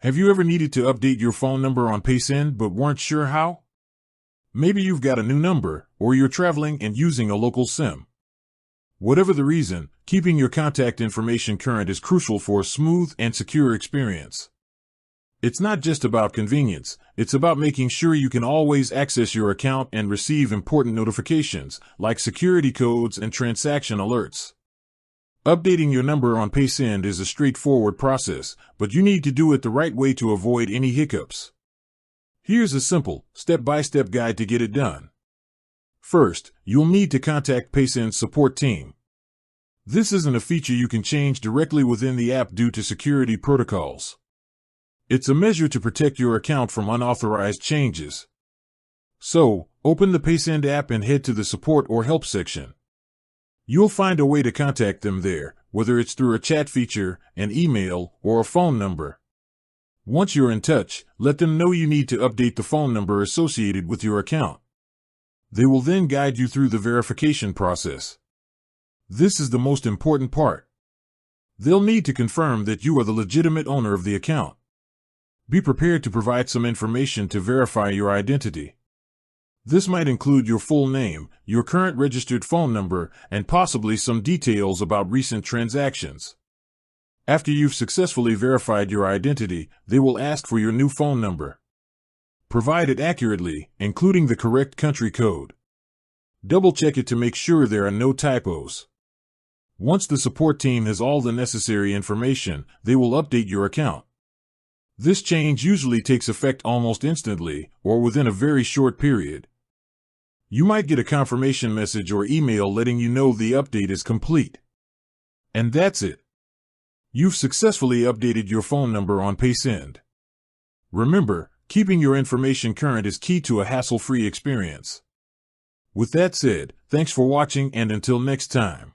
Have you ever needed to update your phone number on Paysend but weren't sure how? Maybe you've got a new number, or you're traveling and using a local SIM. Whatever the reason, keeping your contact information current is crucial for a smooth and secure experience. It's not just about convenience, it's about making sure you can always access your account and receive important notifications, like security codes and transaction alerts. Updating your number on Paysend is a straightforward process, but you need to do it the right way to avoid any hiccups. Here's a simple, step-by-step guide to get it done. First, you'll need to contact Paysend's support team. This isn't a feature you can change directly within the app due to security protocols. It's a measure to protect your account from unauthorized changes. So, open the Paysend app and head to the support or help section. You'll find a way to contact them there, whether it's through a chat feature, an email, or a phone number. Once you're in touch, let them know you need to update the phone number associated with your account. They will then guide you through the verification process. This is the most important part. They'll need to confirm that you are the legitimate owner of the account. Be prepared to provide some information to verify your identity. This might include your full name, your current registered phone number, and possibly some details about recent transactions. After you've successfully verified your identity, they will ask for your new phone number. Provide it accurately, including the correct country code. Double-check it to make sure there are no typos. Once the support team has all the necessary information, they will update your account. This change usually takes effect almost instantly, or within a very short period. You might get a confirmation message or email letting you know the update is complete. And that's it. You've successfully updated your phone number on Paysend. Remember, keeping your information current is key to a hassle-free experience. With that said, thanks for watching and until next time.